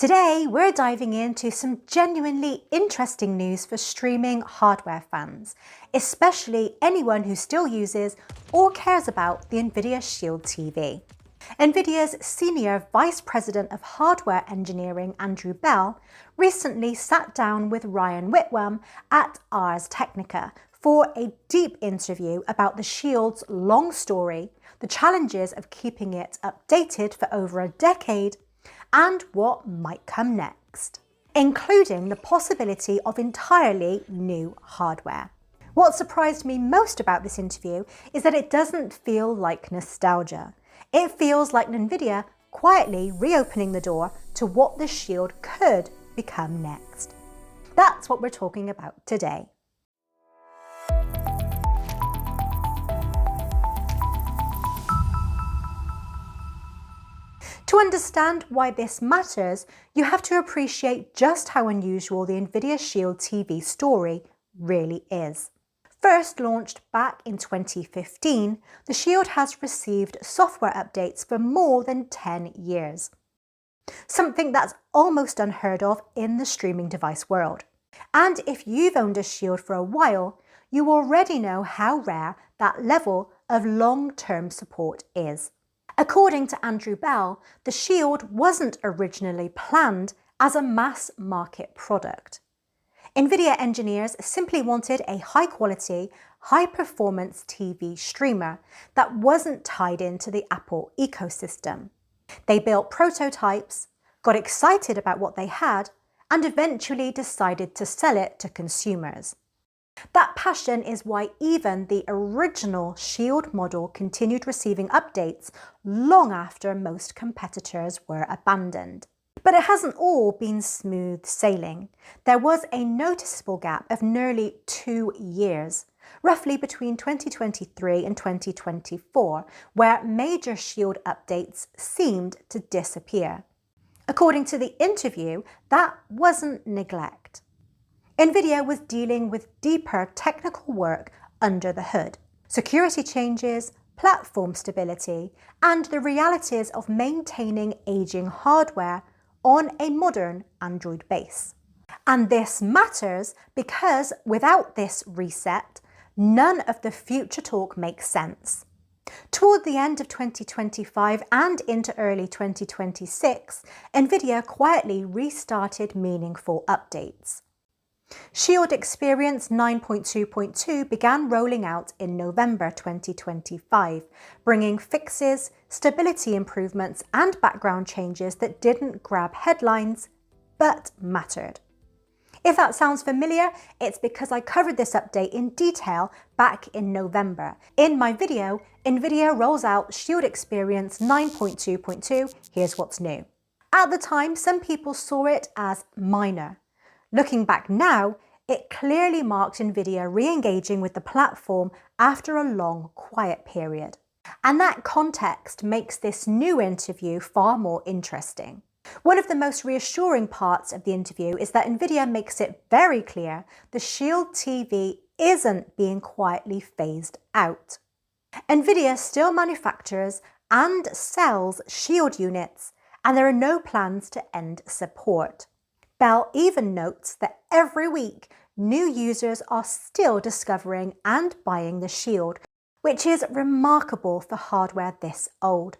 Today, we're diving into some genuinely interesting news for streaming hardware fans, especially anyone who still uses or cares about the Nvidia Shield TV. Nvidia's Senior Vice President of Hardware Engineering, Andrew Bell, recently sat down with Ryan Whitwam at Ars Technica for a deep interview about the Shield's long story, the challenges of keeping it updated for over a decade, and what might come next, including the possibility of entirely new hardware. What surprised me most about this interview is that it doesn't feel like nostalgia. It feels like Nvidia quietly reopening the door to what the Shield could become next. That's what we're talking about today. To understand why this matters, you have to appreciate just how unusual the Nvidia Shield TV story really is. First launched back in 2015, the Shield has received software updates for more than 10 years. Something that's almost unheard of in the streaming device world. And if you've owned a Shield for a while, you already know how rare that level of long-term support is. According to Andrew Bell, the Shield wasn't originally planned as a mass market product. Nvidia engineers simply wanted a high-quality, high-performance TV streamer that wasn't tied into the Apple ecosystem. They built prototypes, got excited about what they had, and eventually decided to sell it to consumers. That passion is why even the original Shield model continued receiving updates long after most competitors were abandoned. But it hasn't all been smooth sailing. There was a noticeable gap of nearly 2 years, roughly between 2023 and 2024, where major Shield updates seemed to disappear. According to the interview, that wasn't neglect. Nvidia was dealing with deeper technical work under the hood, security changes, platform stability, and the realities of maintaining aging hardware on a modern Android base. And this matters because without this reset, none of the future talk makes sense. Toward the end of 2025 and into early 2026, Nvidia quietly restarted meaningful updates. Shield Experience 9.2.2 began rolling out in November 2025, bringing fixes, stability improvements, and background changes that didn't grab headlines, but mattered. If that sounds familiar, it's because I covered this update in detail back in November. In my video, Nvidia rolls out Shield Experience 9.2.2, here's what's new. At the time, some people saw it as minor. Looking back now, it clearly marked Nvidia re-engaging with the platform after a long, quiet period. And that context makes this new interview far more interesting. One of the most reassuring parts of the interview is that Nvidia makes it very clear the Shield TV isn't being quietly phased out. Nvidia still manufactures and sells Shield units, and there are no plans to end support. Bell even notes that every week, new users are still discovering and buying the Shield, which is remarkable for hardware this old.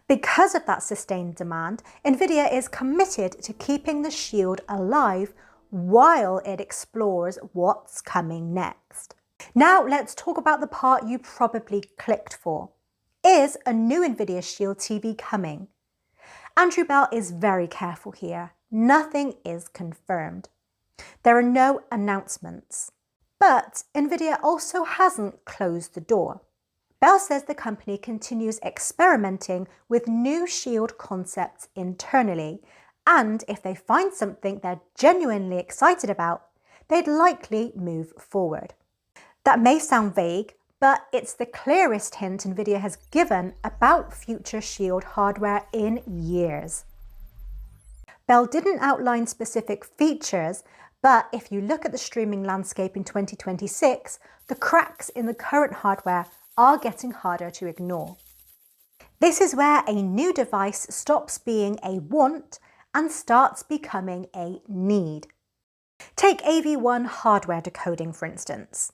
Because of that sustained demand, Nvidia is committed to keeping the Shield alive while it explores what's coming next. Now let's talk about the part you probably clicked for. Is a new Nvidia Shield TV coming? Andrew Bell is very careful here. Nothing is confirmed. There are no announcements. But Nvidia also hasn't closed the door. Bell says the company continues experimenting with new Shield concepts internally, and if they find something they're genuinely excited about, they'd likely move forward. That may sound vague, but it's the clearest hint Nvidia has given about future Shield hardware in years. Bell didn't outline specific features, but if you look at the streaming landscape in 2026, the cracks in the current hardware are getting harder to ignore. This is where a new device stops being a want and starts becoming a need. Take AV1 hardware decoding, for instance.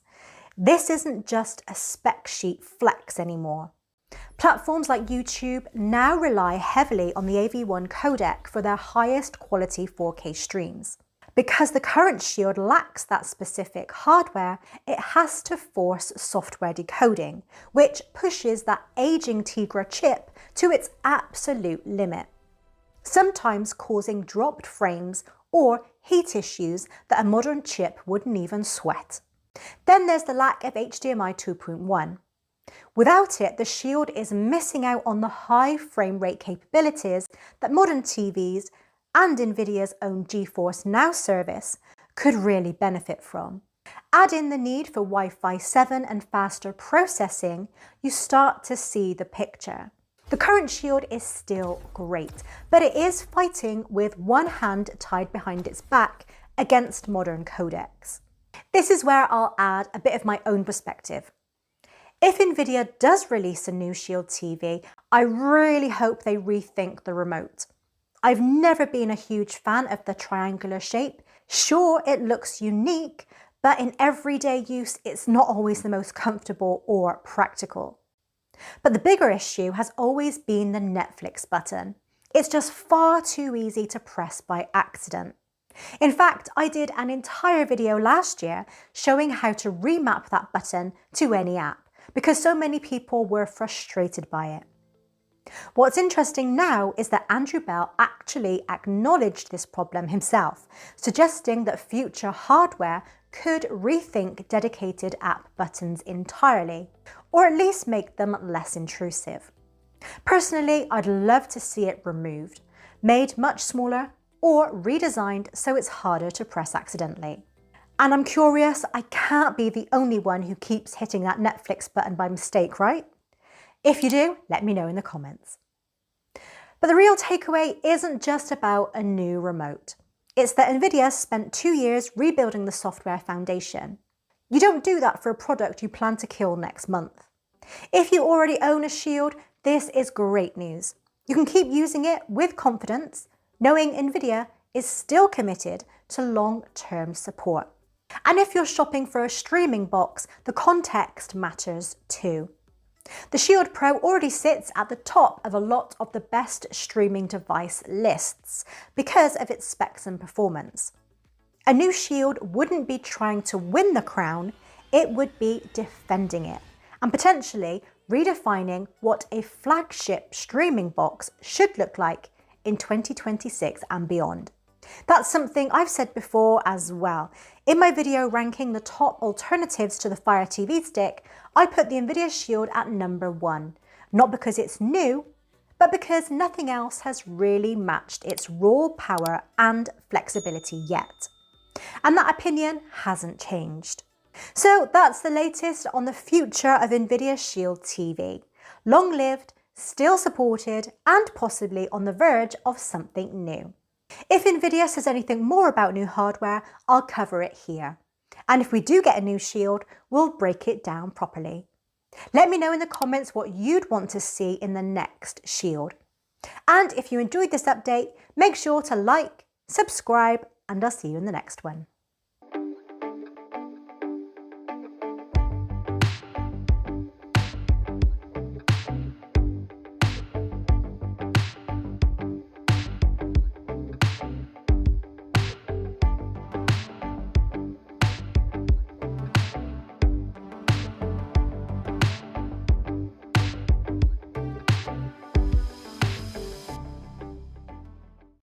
This isn't just a spec sheet flex anymore. Platforms like YouTube now rely heavily on the AV1 codec for their highest quality 4K streams. Because the current Shield lacks that specific hardware, it has to force software decoding, which pushes that aging Tegra chip to its absolute limit, sometimes causing dropped frames or heat issues that a modern chip wouldn't even sweat. Then there's the lack of HDMI 2.1. Without it, the Shield is missing out on the high frame rate capabilities that modern TVs and Nvidia's own GeForce Now service could really benefit from. Add in the need for Wi-Fi 7 and faster processing, you start to see the picture. The current Shield is still great, but it is fighting with one hand tied behind its back against modern codecs. This is where I'll add a bit of my own perspective. If Nvidia does release a new Shield TV, I really hope they rethink the remote. I've never been a huge fan of the triangular shape. Sure, it looks unique, but in everyday use, it's not always the most comfortable or practical. But the bigger issue has always been the Netflix button. It's just far too easy to press by accident. In fact, I did an entire video last year showing how to remap that button to any app, because so many people were frustrated by it. What's interesting now is that Andrew Bell actually acknowledged this problem himself, suggesting that future hardware could rethink dedicated app buttons entirely, or at least make them less intrusive. Personally, I'd love to see it removed, made much smaller, or redesigned so it's harder to press accidentally. And I'm curious, I can't be the only one who keeps hitting that Netflix button by mistake, right? If you do, let me know in the comments. But the real takeaway isn't just about a new remote. It's that Nvidia spent 2 years rebuilding the software foundation. You don't do that for a product you plan to kill next month. If you already own a Shield, this is great news. You can keep using it with confidence, knowing Nvidia is still committed to long-term support. And if you're shopping for a streaming box, the context matters too. The Shield Pro already sits at the top of a lot of the best streaming device lists because of its specs and performance. A new Shield wouldn't be trying to win the crown, it would be defending it and potentially redefining what a flagship streaming box should look like in 2026 and beyond. That's something I've said before as well. In my video ranking the top alternatives to the Fire TV stick, I put the Nvidia Shield at number 1, not because it's new, but because nothing else has really matched its raw power and flexibility yet. And that opinion hasn't changed. So that's the latest on the future of Nvidia Shield TV. Long-lived, still supported, and possibly on the verge of something new. If Nvidia says anything more about new hardware, I'll cover it here. And if we do get a new Shield, we'll break it down properly. Let me know in the comments what you'd want to see in the next Shield. And if you enjoyed this update, make sure to like, subscribe, and I'll see you in the next one.